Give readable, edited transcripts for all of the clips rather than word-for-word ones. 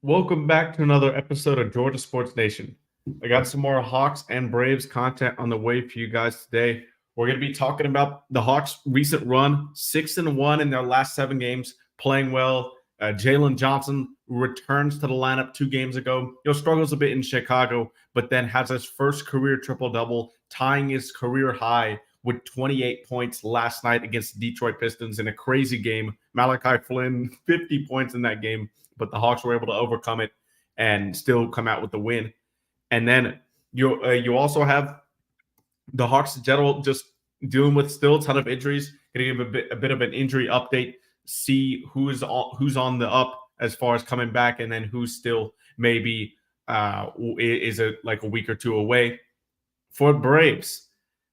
Welcome back to another episode of Georgia Sports Nation. I got some more Hawks and Braves content on the way for you guys today. We're going to be talking about the Hawks' recent run, 6-1 in their last 7 games, playing well. Jalen Johnson returns to the lineup 2 games ago. Struggles a bit in Chicago, but then has his first career triple-double, tying his career high with 28 points last night against the Detroit Pistons in a crazy game. Malachi Flynn, 50 points in that game, but the Hawks were able to overcome it and still come out with the win. And then you also have the Hawks in general just dealing with still a ton of injuries. Going to give a bit of an injury update, see who's on the up as far as coming back, and then who's still maybe is like a week or two away. For Braves,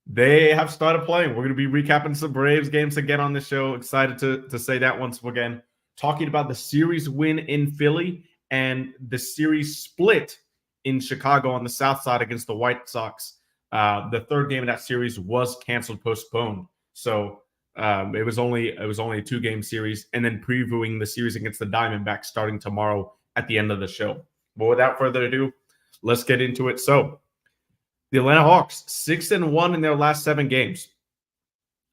they have started playing. We're going to be recapping some Braves games again on the show. Excited to say that once again. Talking about the series win in Philly and the series split in Chicago on the south side against the White Sox. The third game of that series was canceled, postponed. So it was only a 2-game series, and then previewing the series against the Diamondbacks starting tomorrow at the end of the show. But without further ado, let's get into it. So the Atlanta Hawks, 6-1 in their last 7 games.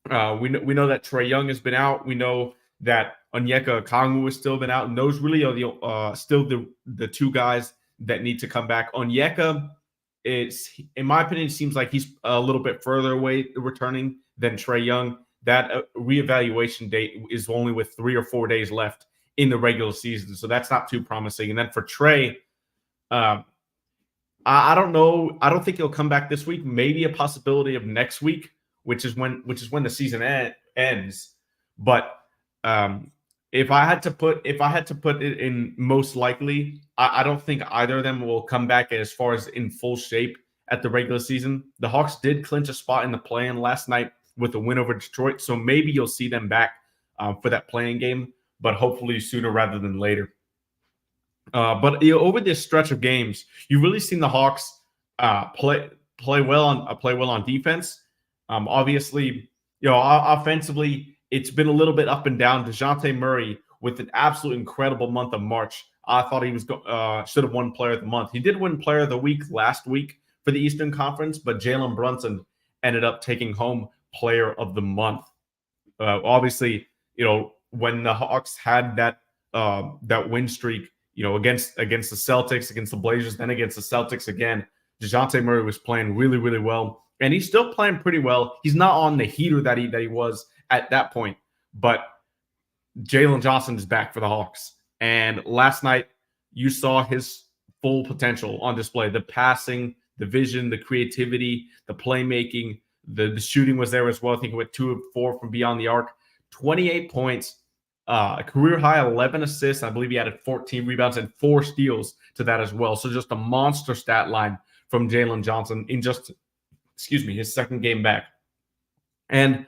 We know that Trae Young has been out. We know that Onyeka Okongwu has still been out, and those really are still the 2 guys that need to come back. Onyeka is, in my opinion, seems like he's a little bit further away returning than Trae Young. That reevaluation date is only with 3 or 4 days left in the regular season, so that's not too promising. And then for Trae, I don't know. I don't think he'll come back this week. Maybe a possibility of next week, which is when the season ends. But if I had to put it in most likely, I don't think either of them will come back as far as in full shape at the regular season. The Hawks did clinch a spot in the play-in last night with a win over Detroit, so maybe you'll see them back for that play-in game, but hopefully sooner rather than later. But over this stretch of games, you've really seen the Hawks play well on defense. Obviously, offensively, it's been a little bit up and down. DeJounte Murray with an absolute incredible month of March. I thought he was should have won Player of the Month. He did win Player of the Week last week for the Eastern Conference, but Jalen Brunson ended up taking home Player of the Month. Obviously, when the Hawks had that win streak, against the Celtics, against the Blazers, then against the Celtics again, DeJounte Murray was playing really, really well, and he's still playing pretty well. He's not on the heater that he was at that point, but Jalen Johnson is back for the Hawks. And last night, you saw his full potential on display. The passing, the vision, the creativity, the playmaking, the shooting was there as well. I think he went 2 of 4 from beyond the arc. 28 points, a career high 11 assists. I believe he added 14 rebounds and 4 steals to that as well. So just a monster stat line from Jalen Johnson in just, his second game back. And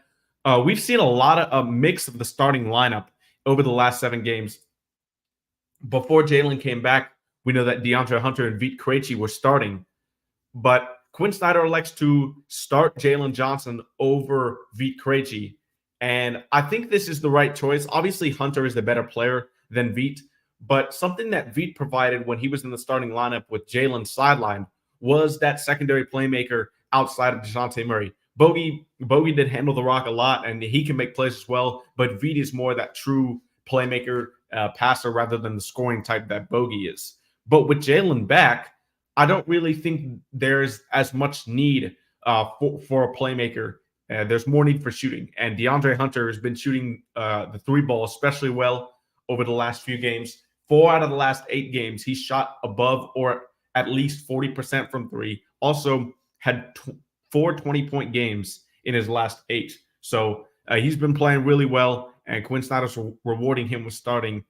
we've seen a lot of a mix of the starting lineup over the last 7 games. Before Jalen came back, we know that DeAndre Hunter and Vit Krejci were starting, but Quinn Snyder elects to start Jalen Johnson over Vit Krejci, and I think this is the right choice. Obviously, Hunter is the better player than Vit, but something that Vit provided when he was in the starting lineup with Jalen sidelined was that secondary playmaker outside of DeJounte Murray. Bogey did handle the rock a lot, and he can make plays as well, but Vit is more that true playmaker, passer rather than the scoring type that Bogey is. But with Jalen back, I don't really think there's as much need for a playmaker. There's more need for shooting, and DeAndre Hunter has been shooting the 3 ball especially well over the last few games. 4 out of the last 8 games, he shot above or at least 40% from 3. Also had 4 20-point games in his last 8. So he's been playing really well, and Quinn Snyder's rewarding him with starting.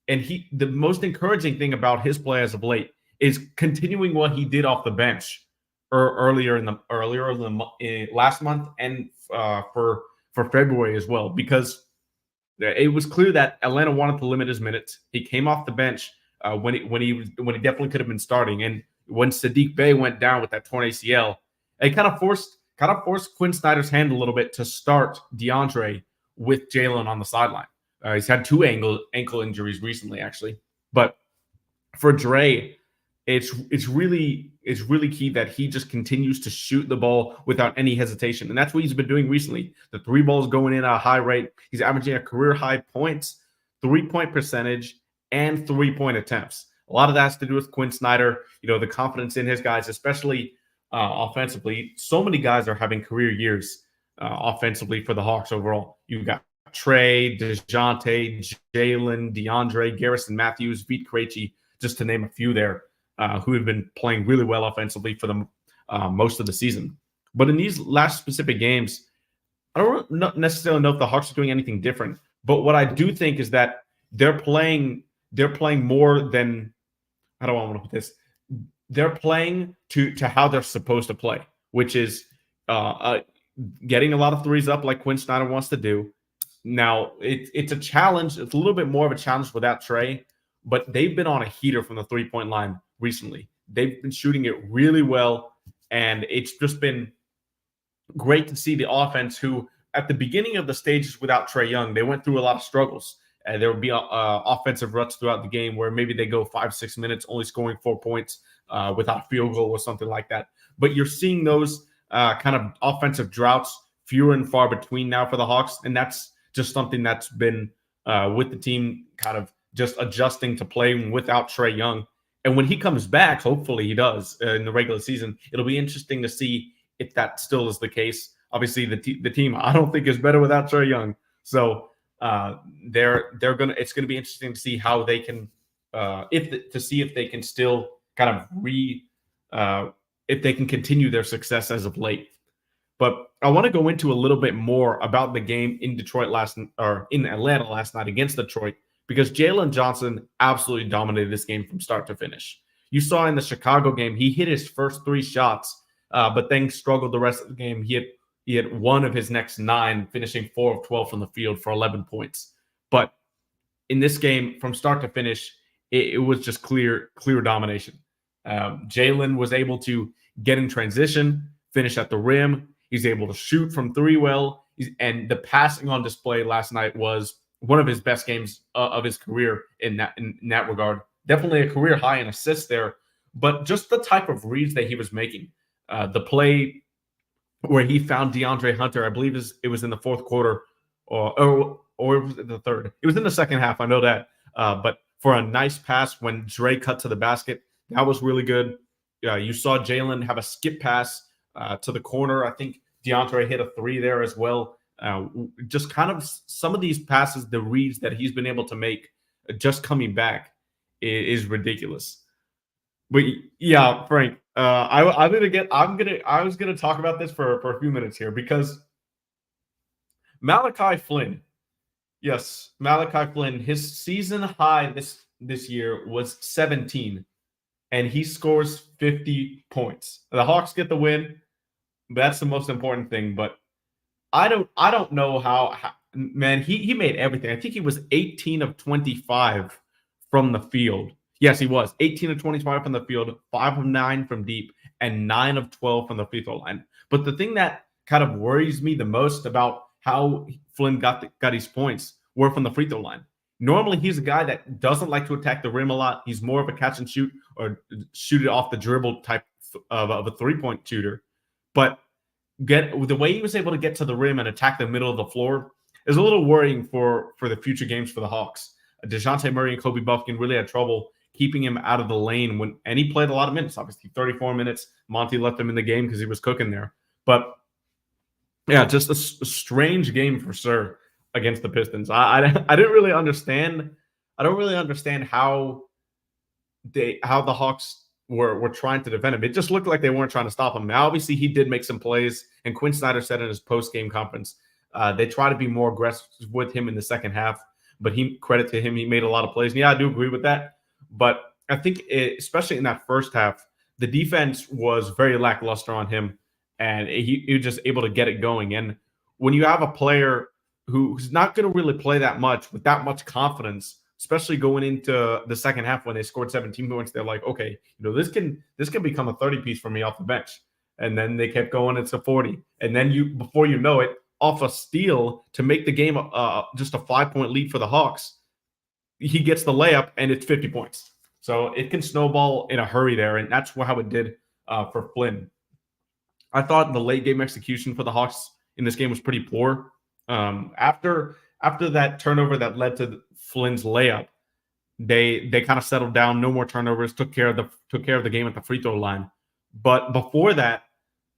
And the most encouraging thing about his play as of late is continuing what he did off the bench earlier in the last month and for February as well, because it was clear that Atlanta wanted to limit his minutes. He came off the bench when he definitely could have been starting, and when Saddiq Bey went down with that torn ACL, it kind of forced Quinn Snyder's hand a little bit to start DeAndre with Jalen on the sideline. He's had 2 ankle injuries recently, actually. But for Dre, it's really key that he just continues to shoot the ball without any hesitation, and that's what he's been doing recently. The three balls going in at a high rate. He's averaging a career high points, 3-point percentage, and 3-point attempts. A lot of that has to do with Quinn Snyder. The confidence in his guys, especially offensively. So many guys are having career years offensively for the Hawks overall. You've got Trey, DeJounte, Jalen, DeAndre, Garrison Matthews, Vit Krejci, just to name a few there, who have been playing really well offensively for the most of the season. But in these last specific games, I don't necessarily know if the Hawks are doing anything different. But what I do think is that they're playing more than, how do I want to put this? They're playing to how they're supposed to play, which is getting a lot of threes up like Quinn Snyder wants to do. Now, it's a challenge. It's a little bit more of a challenge without Trey, but they've been on a heater from the three-point line recently. They've been shooting it really well, and it's just been great to see the offense who, at the beginning of the stages without Trae Young, they went through a lot of struggles. And there would be offensive ruts throughout the game where maybe they go 5-6 minutes only scoring 4 points without a field goal or something like that. But you're seeing those kind of offensive droughts fewer and far between now for the Hawks, and that's just something that's been with the team kind of just adjusting to playing without Trae Young. And when he comes back, hopefully he does in the regular season, it'll be interesting to see if that still is the case. Obviously, the team I don't think is better without Trae Young. So it's gonna be interesting to see how they can if they can still kind of if they can continue their success as of late. But I want to go into a little bit more about the game in in Atlanta last night against Detroit, because Jalen Johnson absolutely dominated this game from start to finish. You saw in the Chicago game, he hit his first 3 shots, but then struggled the rest of the game. He had one of his next 9, finishing 4 of 12 from the field for 11 points. But in this game, from start to finish, it was just clear domination. Jalen was able to get in transition, finish at the rim. He's able to shoot from 3 well. And the passing on display last night was one of his best games of his career in that regard. Definitely a career high in assists there. But just the type of reads that he was making. The play where he found DeAndre Hunter, I believe it was in the fourth quarter, or it was in the third. It was in the second half, I know that. But for a nice pass when Dre cut to the basket, that was really good. You saw Jalen have a skip pass to the corner. I think DeAndre hit a 3 there as well. Just kind of some of these passes, the reads that he's been able to make just coming back is ridiculous. But yeah, Frank, I was gonna talk about this for a few minutes here, because Malachi Flynn, yes, Malachi Flynn, his season high this year was 17, and he scores 50 points. The Hawks get the win. That's the most important thing. But I don't know how man, he made everything. I think he was 18 of 25 from the field. Yes, he was 18 of 25 from the field, 5 of 9 from deep, and 9 of 12 from the free throw line. But the thing that kind of worries me the most about how Flynn got his points were from the free throw line. Normally, he's a guy that doesn't like to attack the rim a lot. He's more of a catch and shoot or shoot it off the dribble type of a 3-point shooter. But the way he was able to get to the rim and attack the middle of the floor is a little worrying for the future games for the Hawks. DeJounte Murray and Kobe Buffkin really had trouble keeping him out of the lane and he played a lot of minutes, obviously 34 minutes. Monty left him in the game because he was cooking there. But yeah, just a strange game for sure against the Pistons. I didn't really understand. I don't really understand how the Hawks were trying to defend him. It just looked like they weren't trying to stop him. Now, obviously, he did make some plays, and Quinn Snyder said in his post-game conference they try to be more aggressive with him in the second half. But credit to him, he made a lot of plays. And yeah, I do agree with that. But I think, especially in that first half, the defense was very lackluster on him, and he was just able to get it going. And when you have a player who's not going to really play that much with that much confidence, especially going into the second half when they scored 17 points, they're like, okay, this can become a 30-piece for me off the bench. And then they kept going. It's a 40. And then before you know it, off a steal to make the game just a 5-point lead for the Hawks, he gets the layup and it's 50 points. So it can snowball in a hurry there, and that's how it did for Flynn. I thought the late game execution for the Hawks in this game was pretty poor. After that turnover that led to Flynn's layup, they kind of settled down, no more turnovers, took care of the game at the free throw line. But before that,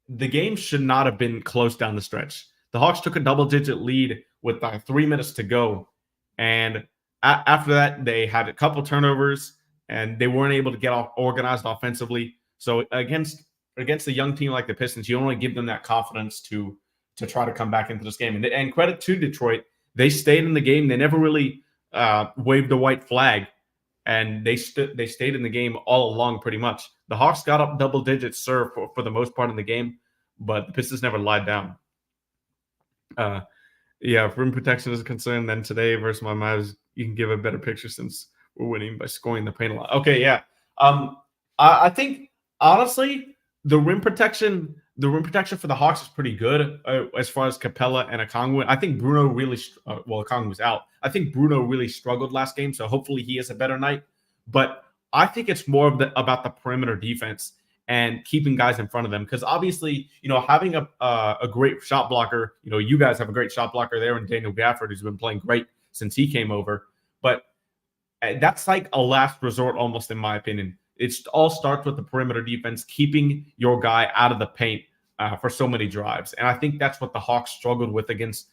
the game should not have been close down the stretch. The Hawks took a double-digit lead with 3 minutes to go, and after that, they had a couple turnovers, and they weren't able to get organized offensively. So against a young team like the Pistons, you only give them that confidence to try to come back into this game. And credit to Detroit, they stayed in the game. They never really waved a white flag, and they stayed in the game all along pretty much. The Hawks got up double digits, sir, for the most part in the game, but the Pistons never lied down. If rim protection is a concern, then today versus my Mavs, you can give a better picture since we're winning by scoring the paint a lot. Okay, yeah. I think honestly, the rim protection for the Hawks is pretty good as far as Capella and Okongwu. I think Bruno really Okongwu's out. I think Bruno really struggled last game, so hopefully he has a better night. But I think it's more about the perimeter defense and keeping guys in front of them, because obviously, having a great shot blocker, you guys have a great shot blocker there, and Daniel Gafford, who's been playing great since he came over. But that's like a last resort almost, in my opinion. It all starts with the perimeter defense, keeping your guy out of the paint for so many drives. And I think that's what the Hawks struggled with against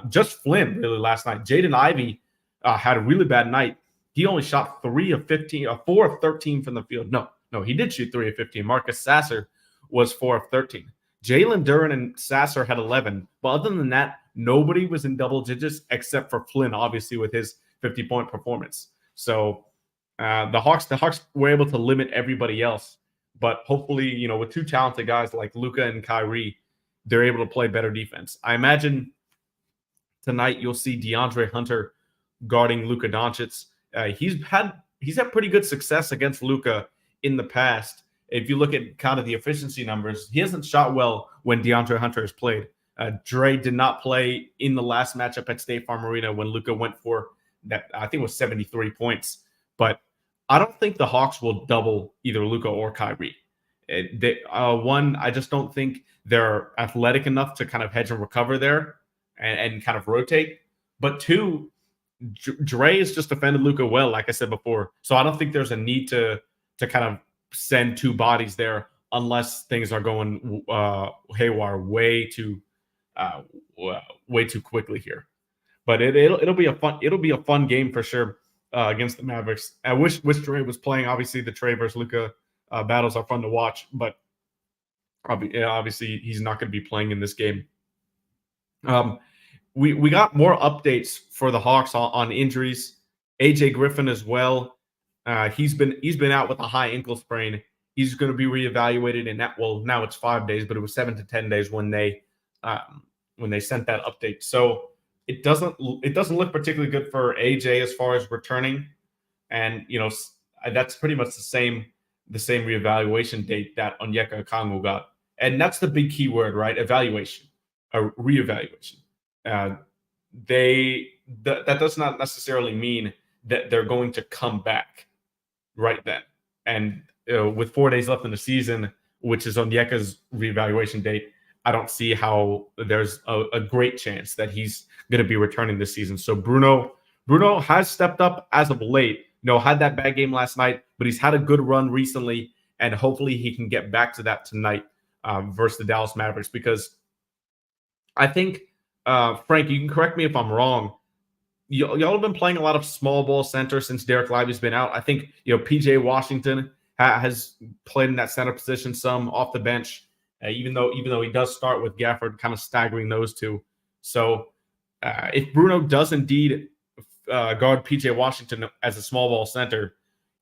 just Flynn really last night. Jaden Ivey had a really bad night. He only shot 4 of 13 from the field. No, he did shoot 3 of 15. Marcus Sasser was 4 of 13. Jalen Duren and Sasser had 11. But other than that, nobody was in double digits except for Flynn, obviously, with his 50-point performance. So the Hawks were able to limit everybody else. But hopefully, with two talented guys like Luka and Kyrie, they're able to play better defense. I imagine tonight you'll see DeAndre Hunter guarding Luka Doncic. He's had pretty good success against Luka in the past. If you look at kind of the efficiency numbers, he hasn't shot well when DeAndre Hunter has played. Dre did not play in the last matchup at State Farm Arena when Luka went for that. I think it was 73 points. But I don't think the Hawks will double either Luka or Kyrie. I just don't think they're athletic enough to kind of hedge and recover there and kind of rotate. But two, Dre has just defended Luka well, like I said before. So I don't think there's a need to kind of send two bodies there unless things are going haywire way too quickly here. But it'll be a fun game for sure against the Mavericks. I wish Dre was playing. Obviously, the Trey versus Luka battles are fun to watch, but obviously he's not going to be playing in this game. We got more updates for the Hawks on injuries. AJ Griffin as well. He's been out with a high ankle sprain. He's going to be reevaluated in that. Well, now it's 5 days, but it was 7 to 10 days when they sent that update. So it doesn't look particularly good for AJ as far as returning, and that's pretty much the same reevaluation date that Onyeka Okongwu got, and that's the big key word, right? Evaluation, a reevaluation. That does not necessarily mean that they're going to come back right then. And with 4 days left in the season, which is Onyeka's reevaluation date, I don't see how there's a great chance that he's going to be returning this season. So Bruno has stepped up as of late. Had that bad game last night, but he's had a good run recently, and hopefully he can get back to that tonight versus the Dallas Mavericks. Because I think, Frank, you can correct me if I'm wrong, y'all have been playing a lot of small ball center since Derek Lively's been out. I think PJ Washington has played in that center position some off the bench. Even though he does start with Gafford kind of staggering those two. So if Bruno does indeed guard PJ Washington as a small ball center,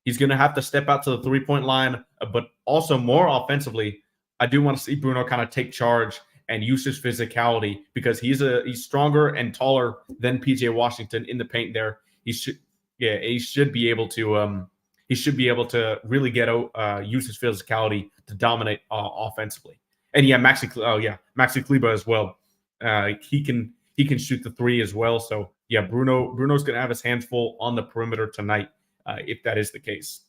he's going to have to step out to the three-point line, but also more offensively. I do want to see Bruno kind of take charge and use his physicality, because he's stronger and taller than PJ Washington in the paint there. He should be able to really use his physicality to dominate offensively. And Maxi Kleber as well. He can shoot the three as well. So Bruno's going to have his hands full on the perimeter tonight if that is the case.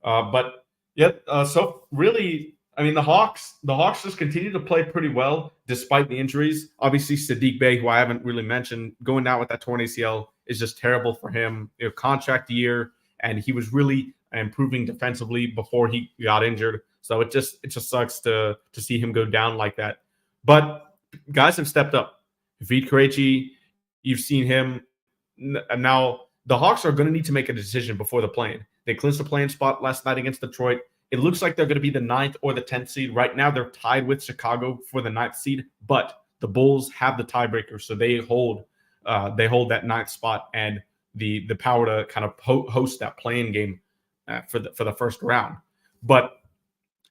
But yeah, so really, I mean, the Hawks just continue to play pretty well despite the injuries. Obviously, Sadiq Bey, who I haven't really mentioned, going down with that torn ACL is just terrible for him. Contract year, and he was really improving defensively before he got injured. So it just sucks to see him go down like that. But guys have stepped up. Vit Krejci, you've seen him. Now the Hawks are going to need to make a decision before the play-in. They clinched the play-in spot last night against Detroit. It looks like they're going to be the 9th or the 10th seed. Right now, they're tied with Chicago for the 9th seed, but the Bulls have the tiebreaker, so they hold that 9th spot and the power to kind of host that play-in game for the first round. But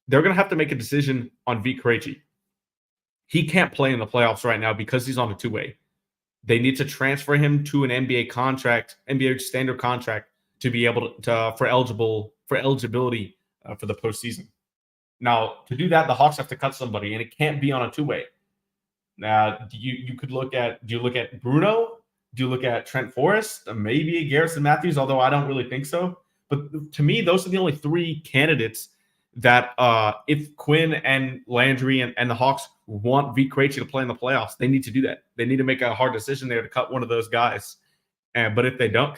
they're going to have to make a decision on Vit Krejci. He can't play in the playoffs right now because he's on a two-way. They need to transfer him to an NBA contract, NBA standard contract, to be able to for eligibility for the postseason. Now, to do that, the Hawks have to cut somebody, and it can't be on a two-way. Now, do you look at Bruno? Do you look at Trent Forrest? Maybe Garrison Matthews, although I don't really think so. But to me, those are the only three candidates that if Quinn and Landry and the Hawks want Vit Krejci to play in the playoffs, they need to do that. They need to make a hard decision there to cut one of those guys. But if they don't,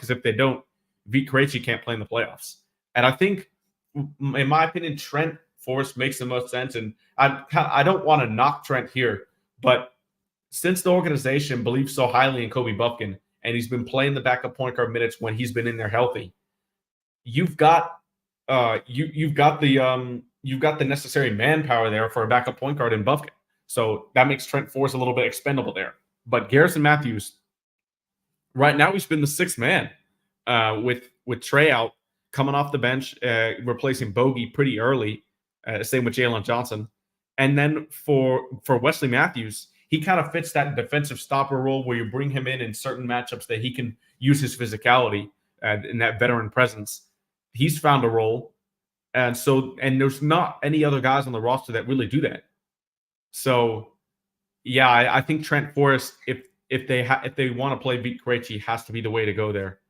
Vit Krejci can't play in the playoffs. And I think, in my opinion, Trent Forrest makes the most sense. And I don't want to knock Trent here, but since the organization believes so highly in Kobe Buffkin, and he's been playing the backup point guard minutes when he's been in there healthy, you've got the necessary manpower there for a backup point guard in Buffkin. So that makes Trent Forrest a little bit expendable there. But Garrison Matthews, right now, he's been the sixth man with Trey out, coming off the bench, replacing Bogey pretty early. Same with Jalen Johnson. And then for Wesley Matthews, he kind of fits that defensive stopper role where you bring him in certain matchups that he can use his physicality and that veteran presence. He's found a role. And there's not any other guys on the roster that really do that. So, yeah, I think Trent Forrest, if they want to play Vit Krejci, has to be the way to go there.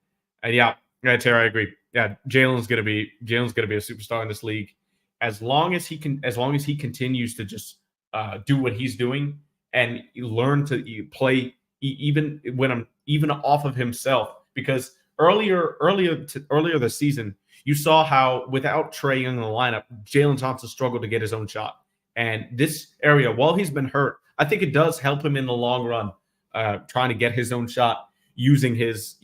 And yeah, Terry, I agree. Yeah, Jalen's gonna be a superstar in this league as long as he continues to just do what he's doing and learn to play even off of himself. Because earlier this season, you saw how without Trey Young in the lineup, Jalen Johnson struggled to get his own shot. And this area, while he's been hurt, I think it does help him in the long run, trying to get his own shot, using his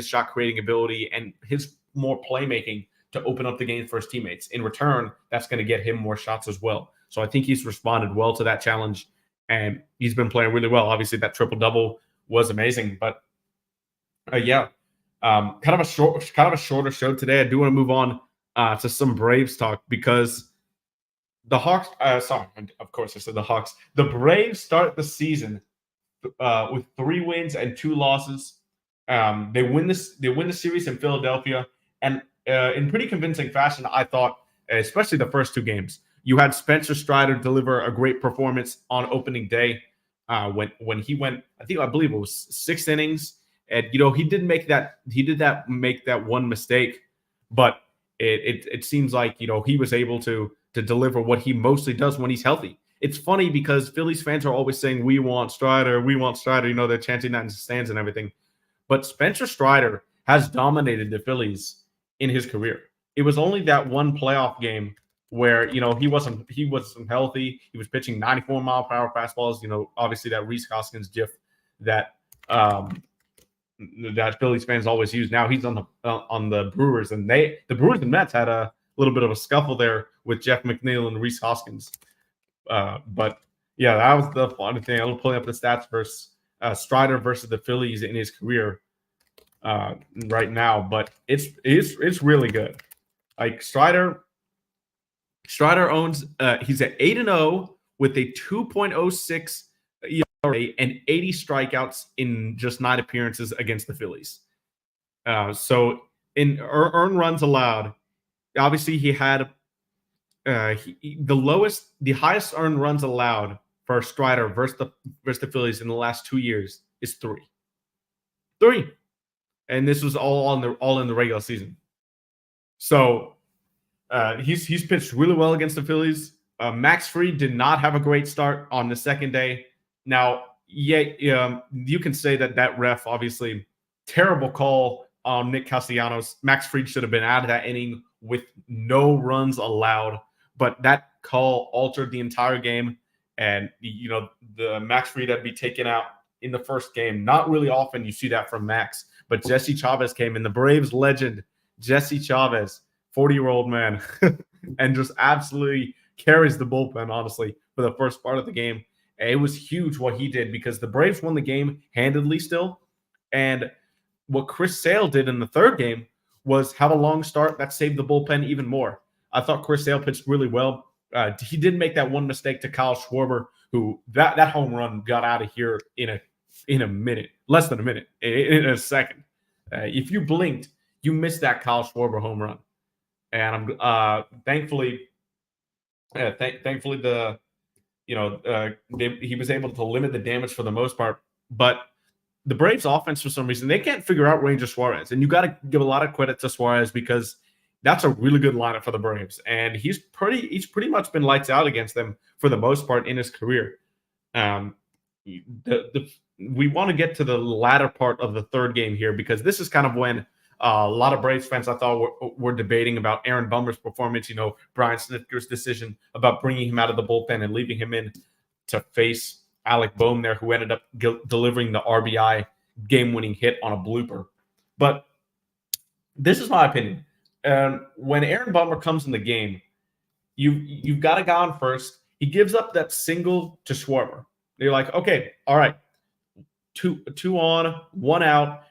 shot creating ability and his more playmaking to open up the game for his teammates. In return, that's going to get him more shots as well. So I think he's responded well to that challenge, and he's been playing really well. Obviously, that triple-double was amazing. But kind of a shorter show today. I do want to move on to some Braves talk because the Hawks. Of course I said the Hawks. The Braves start the season with 3 wins and 2 losses. They win the series in Philadelphia, and in pretty convincing fashion, I thought, especially the first 2 games. You had Spencer Strider deliver a great performance on opening day when he went, I believe it was 6 innings. And he did make that one mistake, but it seems like he was able to deliver what he mostly does when he's healthy. It's funny because Phillies fans are always saying we want Strider. They're chanting that in the stands and everything. But Spencer Strider has dominated the Phillies in his career. It was only that one playoff game where he wasn't healthy. He was pitching 94-mile-per-hour fastballs. Obviously that Rhys Hoskins gif that Phillies fans always use. Now he's on the Brewers, and the Brewers and Mets had a little bit of a scuffle there with Jeff McNeil and Rhys Hoskins. But yeah, that was the fun thing. I'm pulling up the stats versus Strider versus the Phillies in his career right now, but it's really good. Like Strider owns he's at 8-0 with a 2.06 ERA and 80 strikeouts in just 9 appearances against the Phillies. So in earned runs allowed, obviously he had the highest earned runs allowed for Strider versus the Phillies in the last 2 years is 3. And this was all in the regular season. So He's pitched really well against the Phillies. Max Fried did not have a great start on the second day. Now, you can say that ref obviously terrible call on Nick Castellanos. Max Fried should have been out of that inning with no runs allowed, but that call altered the entire game. And the Max Fried had to be taken out in the first game. Not really often you see that from Max, but Jesse Chavez came in, the Braves legend Jesse Chavez, 40-year-old man, and just absolutely carries the bullpen, honestly, for the first part of the game. It was huge what he did because the Braves won the game handedly still. And what Chris Sale did in the third game was have a long start that saved the bullpen even more. I thought Chris Sale pitched really well. He did make that one mistake to Kyle Schwarber, who that home run got out of here in a minute, less than a minute, in a second. If you blinked, you missed that Kyle Schwarber home run. And I'm thankfully he was able to limit the damage for the most part. But the Braves offense, for some reason, they can't figure out Ranger Suarez. And you got to give a lot of credit to Suarez because that's a really good lineup for the Braves. And he's pretty much been lights out against them for the most part in his career. We want to get to the latter part of the third game here because this is kind of when a lot of Braves fans, I thought, were debating about Aaron Bummer's performance. Brian Snitker's decision about bringing him out of the bullpen and leaving him in to face Alec Boehm there, who ended up delivering the RBI game-winning hit on a blooper. But this is my opinion. When Aaron Bummer comes in the game, you've got a guy on first. He gives up that single to Schwarber. You're like, okay, all right, two on, one out.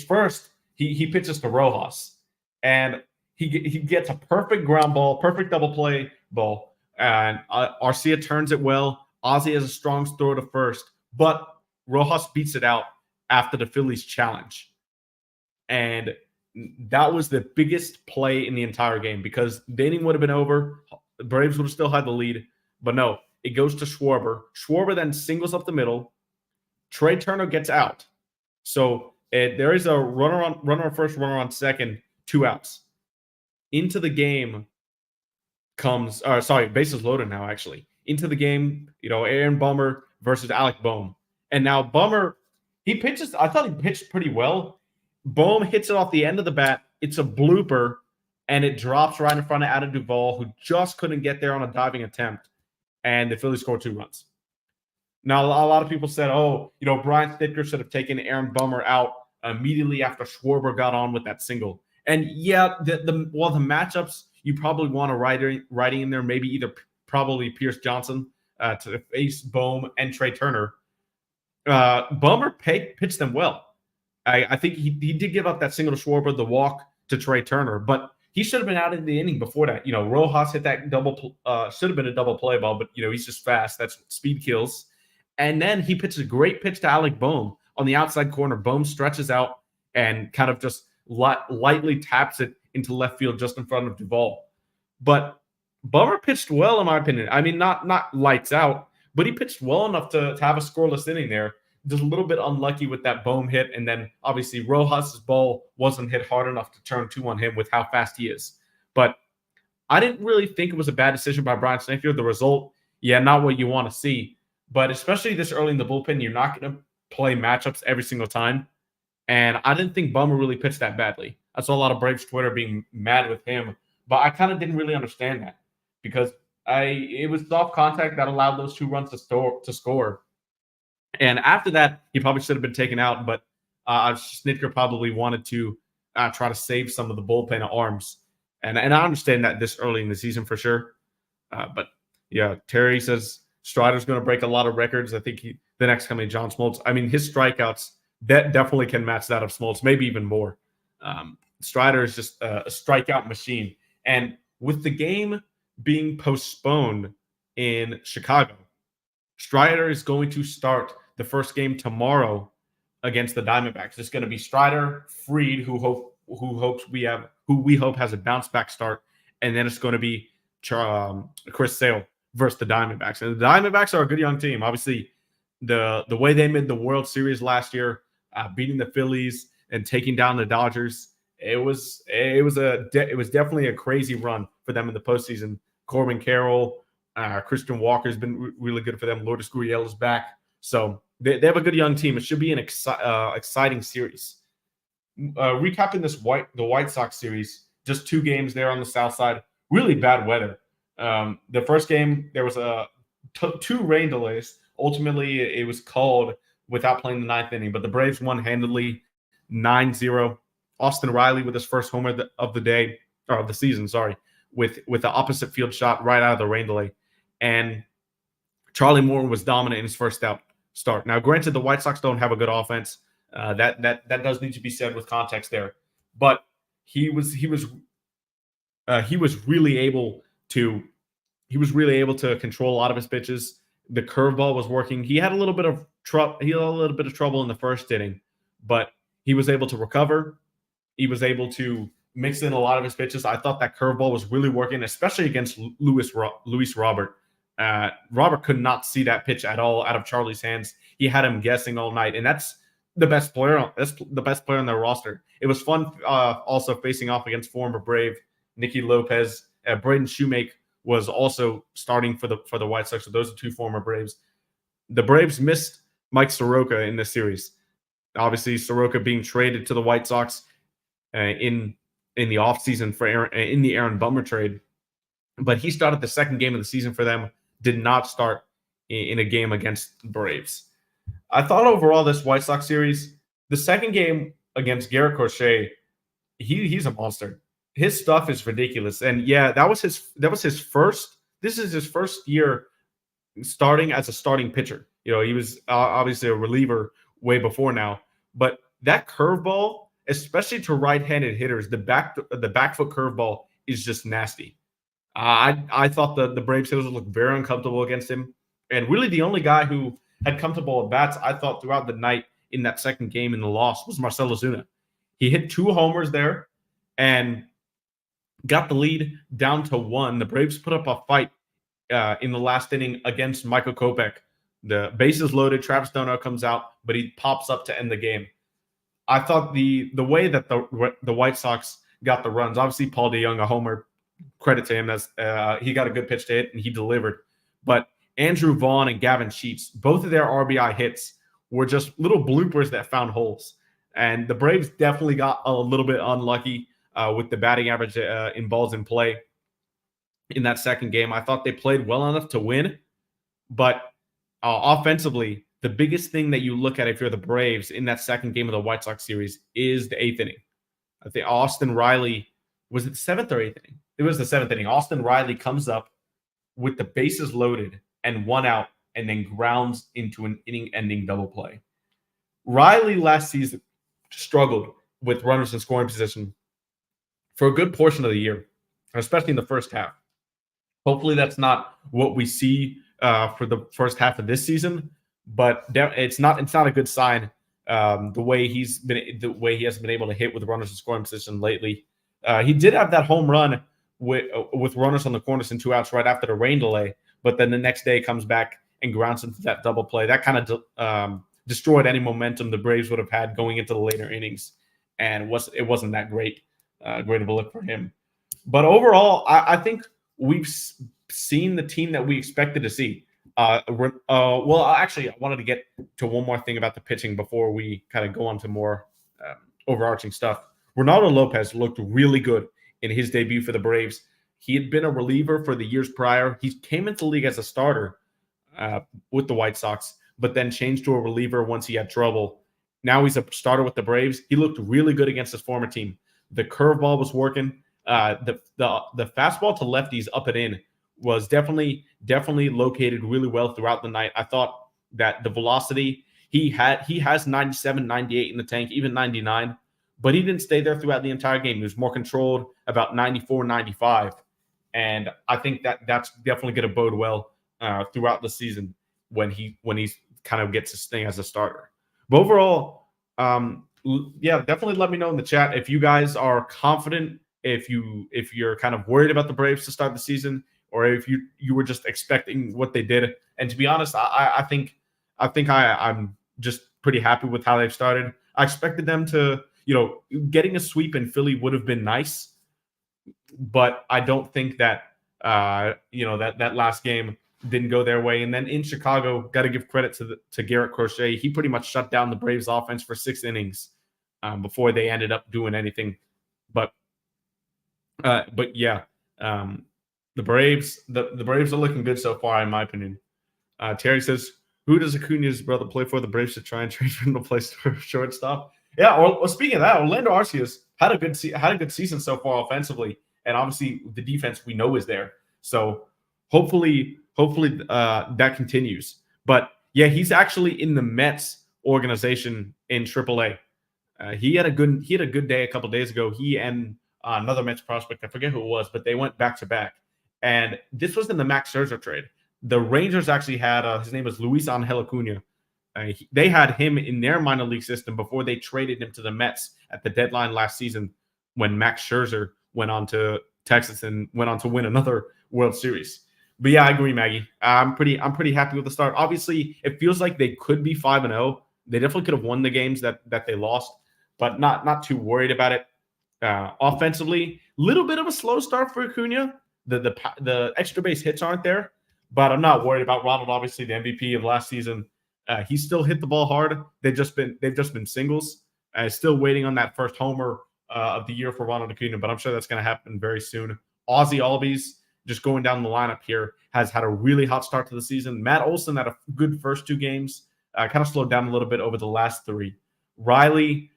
First he pitches to Rojas, and he gets a perfect ground ball, perfect double play ball, and Arcia turns it well. Ozzie has a strong throw to first, but Rojas beats it out after the Phillies challenge, and that was the biggest play in the entire game because the inning would have been over. The Braves would have still had the lead, but no, it goes to Schwarber. Schwarber then singles up the middle. Trey Turner gets out. So there is a runner on first, runner on second, 2 outs. Into the game comes, bases loaded now, actually. Into the game, Aaron Bummer versus Alec Boehm. And now Bummer, I thought he pitched pretty well. Boehm hits it off the end of the bat. It's a blooper, and it drops right in front of Adam Duvall, who just couldn't get there on a diving attempt. And the Phillies scored 2 runs. Now, a lot of people said, Brian Snitker should have taken Aaron Bummer out immediately after Schwarber got on with that single. And yeah, the matchups, you probably want a Ryder in there, maybe probably Pierce Johnson to face Boehm and Trey Turner. Bummer pitched them well. I think he did give up that single to Schwarber, the walk to Trey Turner, but he should have been out in the inning before that. Rojas hit that should have been a double play ball, but he's just fast. That's speed kills. And then he pitches a great pitch to Alec Boehm on the outside corner. Boehm stretches out and kind of just lightly taps it into left field just in front of Duvall. But Bummer pitched well, in my opinion. I mean, not lights out, but he pitched well enough to have a scoreless inning there. Just a little bit unlucky with that Boehm hit. And then obviously Rojas's ball wasn't hit hard enough to turn 2 on him with how fast he is. But I didn't really think it was a bad decision by Brian Snitker. The result, not what you want to see. But especially this early in the bullpen, you're not going to play matchups every single time. And I didn't think Bummer really pitched that badly. I saw a lot of Braves Twitter being mad with him. But I kind of didn't really understand that because it was soft contact that allowed those 2 runs to score. And after that, he probably should have been taken out. But Snitker probably wanted to try to save some of the bullpen arms. And I understand that this early in the season for sure. But yeah, Terry says Strider's going to break a lot of records. I think the next coming John Smoltz. I mean, his strikeouts that definitely can match that of Smoltz, maybe even more. Strider is just a strikeout machine. And with the game being postponed in Chicago, Strider is going to start the first game tomorrow against the Diamondbacks. It's going to be Strider, Fried, who we hope has a bounce back start, and then it's going to be Chris Sale versus the Diamondbacks. And the Diamondbacks are a good young team. Obviously, the way they made the World Series last year, beating the Phillies and taking down the Dodgers, it was definitely a crazy run for them in the postseason. Corbin Carroll, Christian Walker's been really good for them. Lourdes Gurriel is back, so they have a good young team. It should be an exciting series. Recapping the White Sox series, just 2 games there on the south side. Really bad weather. The first game there was 2 rain delays. Ultimately, it was called without playing the 9th inning, but the Braves won handily, 9-0. Austin Riley with his first homer of the day, or of the season, sorry, with the opposite field shot right out of the rain delay. And Charlie Moore was dominant in his first start. Now, granted, the White Sox don't have a good offense. That does need to be said with context there, but he was really able to control a lot of his pitches. The curveball was working. He had a little bit of trouble in the first inning, but he was able to recover. He was able to mix in a lot of his pitches. I thought that curveball was really working, especially against Luis Robert. Robert could not see that pitch at all out of Charlie's hands. He had him guessing all night, and that's the best player. That's the best player on their roster. It was fun also facing off against former Brave Nicky Lopez. Braden Shoemake was also starting for the White Sox. So those are 2 former Braves. The Braves missed Mike Soroka in this series. Obviously, Soroka being traded to the White Sox in the offseason in the Aaron Bummer trade. But he started the second game of the season for them, did not start in a game against the Braves. I thought overall this White Sox series, the second game against Garrett Crochet, he's a monster. His stuff is ridiculous. And yeah, this is his first year starting as a starting pitcher. You know, he was obviously a reliever way before now, but that curveball, especially to right-handed hitters, the back foot curveball is just nasty. I thought the Braves hitters looked very uncomfortable against him, and really the only guy who had comfortable at bats, I thought, throughout the night in that second game in the loss was Marcell Ozuna. He hit 2 homers there and got the lead down to 1. The Braves put up a fight in the last inning against Michael Kopech. The bases loaded, Travis D'Arnaud comes out, but he pops up to end the game. I thought the way that the White Sox got the runs, obviously Paul DeJong, a homer, credit to him, as he got a good pitch to hit and he delivered. But Andrew Vaughn and Gavin Sheets, both of their RBI hits were just little bloopers that found holes. And the Braves definitely got a little bit unlucky with the batting average in balls in play in that second game. I thought they played well enough to win, but offensively, the biggest thing that you look at if you're the Braves in that second game of the White Sox series is the 8th inning. I think Austin Riley, was it the 7th or 8th inning? It was the 7th inning. Austin Riley comes up with the bases loaded and 1 out, and then grounds into an inning-ending double play. Riley last season struggled with runners in scoring position for a good portion of the year, especially in the first half. Hopefully that's not what we see for the first half of this season, but it's not a good sign the way he hasn't been able to hit with runners in scoring position lately. He did have that home run with runners on the corners and 2 outs right after the rain delay, but then the next day comes back and grounds into that double play. That kind of destroyed any momentum the Braves would have had going into the later innings, and it wasn't that great of a look for him. But overall, I think we've seen the team that we expected to see. Well, actually, I wanted to get to one more thing about the pitching before we kind of go on to more overarching stuff. Ronaldo Lopez looked really good in his debut for the Braves. He had been a reliever for the years prior. He came into the league as a starter with the White Sox, but then changed to a reliever once he had trouble. Now he's a starter with the Braves. He looked really good against his former team. The curveball was working. The fastball to lefties up and in was definitely located really well throughout the night. I thought that the velocity, he has 97, 98 in the tank, even 99, but he didn't stay there throughout the entire game. He was more controlled, about 94, 95. And I think that's definitely going to bode well throughout the season when he kind of gets his thing as a starter. But overall, yeah, definitely let me know in the chat if you guys are confident, if you're kind of worried about the Braves to start the season, or if you were just expecting what they did. And to be honest, I think I'm just pretty happy with how they've started. I expected them to, getting a sweep in Philly would have been nice, but I don't think that that last game didn't go their way. And then in Chicago, got to give credit to Garrett Crochet. He pretty much shut down the Braves offense for 6 innings before they ended up doing anything. But yeah, the Braves are looking good so far, in my opinion. Terry says, "Who does Acuna's brother play for? The Braves should try and trade for him to play shortstop." Yeah. Or speaking of that, Orlando Arcius had a good season so far offensively, and obviously the defense we know is there. So hopefully that continues. But yeah, he's actually in the Mets organization in AAA. He had a good day a couple days ago. He and another Mets prospect, I forget who it was, but they went back to back. And this was in the Max Scherzer trade. The Rangers actually had his name was Luis Angel Acuna. They had him in their minor league system before they traded him to the Mets at the deadline last season, when Max Scherzer went on to Texas and went on to win another World Series. But yeah, I agree, Maggie. I'm pretty happy with the start. Obviously, it feels like they could be 5-0. They definitely could have won the games that they lost, but not too worried about it. Offensively, little bit of a slow start for Acuna. The extra base hits aren't there, but I'm not worried about Ronald. Obviously, the MVP of last season. He still hit the ball hard. They've just been singles. Still waiting on that first homer of the year for Ronald Acuna, but I'm sure that's going to happen very soon. Ozzy Albies, just going down the lineup here, has had a really hot start to the season. Matt Olson had a good first 2 games, kind of slowed down a little bit over the last 3. Riley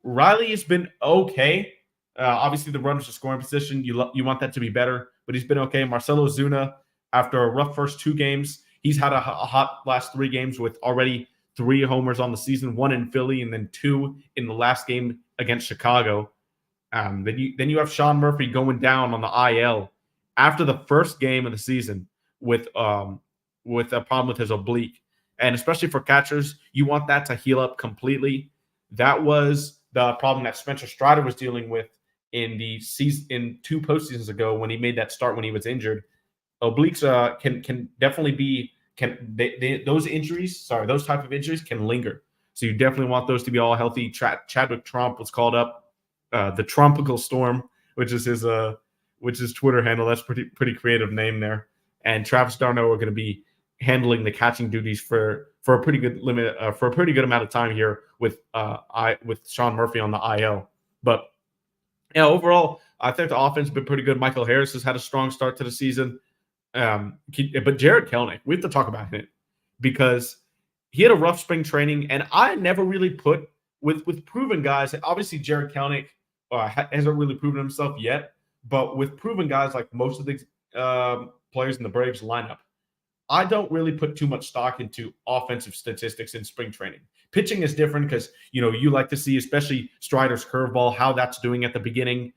has been okay. Obviously, the runners are scoring position. You want that to be better, but he's been okay. Marcelo Ozuna, after a rough first 2 games, he's had a hot last 3 games with already 3 homers on the season, 1 in Philly and then 2 in the last game against Chicago. Then you have Sean Murphy going down on the IL after the first game of the season with a problem with his oblique. And especially for catchers, you want that to heal up completely. That was the problem that Spencer Strider was dealing with in the season in 2 postseasons ago when he made that start when he was injured. Obliques can definitely be those type of injuries can linger. So you definitely want those to be all healthy. Chadwick Trump was called up, the Tropical Storm, which is his Twitter handle. That's pretty creative name there. And Travis d'Arnaud are going to be handling the catching duties for a pretty good amount of time here with Sean Murphy on the IL. But yeah, overall, I think the offense has been pretty good. Michael Harris has had a strong start to the season. But Jared Kelenic, we have to talk about him because he had a rough spring training, and I never really put with proven guys. Obviously, Jared Kelenic hasn't really proven himself yet, but with proven guys like most of the players in the Braves lineup, I don't really put too much stock into offensive statistics in spring training. Pitching is different because you like to see, especially Strider's curveball, how that's doing at the beginning,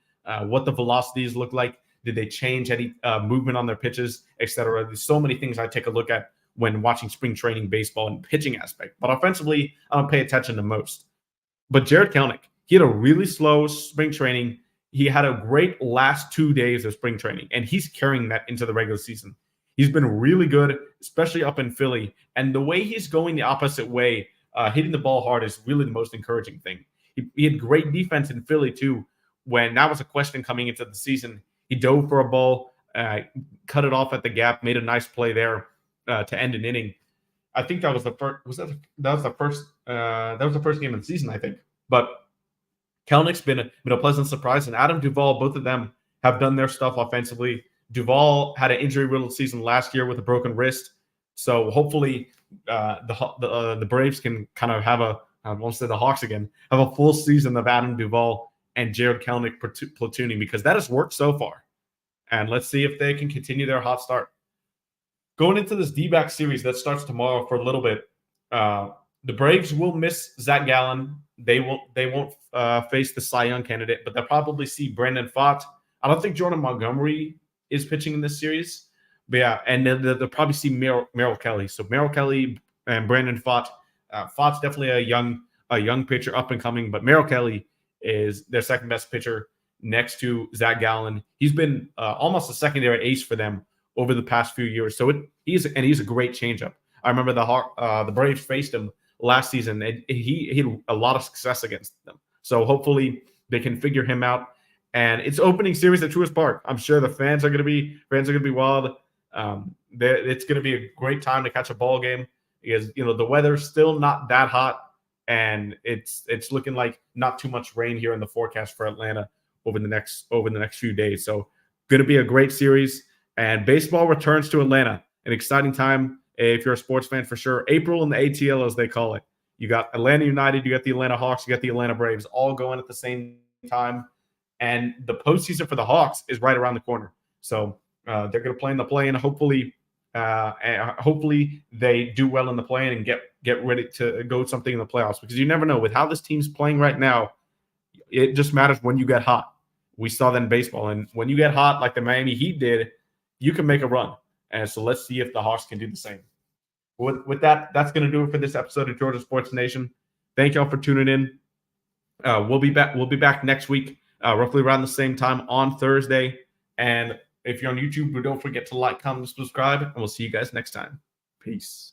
what the velocities look like. Did they change any movement on their pitches, etc.? There's so many things I take a look at when watching spring training baseball and pitching aspect. But offensively, I don't pay attention to most. But Jared Kelenic, he had a really slow spring training. He had a great last 2 days of spring training, and he's carrying that into the regular season. He's been really good, especially up in Philly. And the way he's going the opposite way, hitting the ball hard, is really the most encouraging thing. He had great defense in Philly, too, when that was a question coming into the season. He dove for a ball, cut it off at the gap, made a nice play there to end an inning. I think that was the first. That was the first game of the season, I think. But Kelenic's been a pleasant surprise, and Adam Duvall, both of them have done their stuff offensively. Duvall had an injury-riddled season last year with a broken wrist, so hopefully the Braves can kind of have I won't say the Hawks again, have a full season of Adam Duvall and Jared Kelenic platooning, because that has worked so far. And let's see if they can continue their hot start. Going into this D-back series that starts tomorrow for a little bit, the Braves will miss Zach Gallen. They won't face the Cy Young candidate, but they'll probably see Brandon Pfaadt. I don't think Jordan Montgomery is pitching in this series. But yeah, and then they'll probably see Merrill Kelly. So Merrill Kelly and Brandon Pfaadt. Pfaadt's definitely a young pitcher, up and coming, but Merrill Kelly is their second best pitcher next to Zach Gallen. He's been almost a secondary ace for them over the past few years. So he's a great changeup. I remember the Braves faced him last season, and he had a lot of success against them. So hopefully they can figure him out. And it's opening series at Truist Park. I'm sure the fans are going to be wild. It's going to be a great time to catch a ball game because the weather's still not that hot, and it's looking like not too much rain here in the forecast for Atlanta over the next few days. So going to be a great series, and baseball returns to Atlanta. An exciting time if you're a sports fan for sure. April in the ATL, as they call it. You got Atlanta United, you got the Atlanta Hawks, you got the Atlanta Braves, all going at the same time. And the postseason for the Hawks is right around the corner. So they're going to play in the play-in. Hopefully they do well in the play-in and get ready to go something in the playoffs, because you never know. With how this team's playing right now, it just matters when you get hot. We saw that in baseball. And when you get hot, like the Miami Heat did, you can make a run. And so let's see if the Hawks can do the same. With that, that's going to do it for this episode of Georgia Sports Nation. Thank y'all for tuning in. We'll be back next week, roughly around the same time on Thursday. And if you're on YouTube, don't forget to like, comment, and subscribe. And we'll see you guys next time. Peace.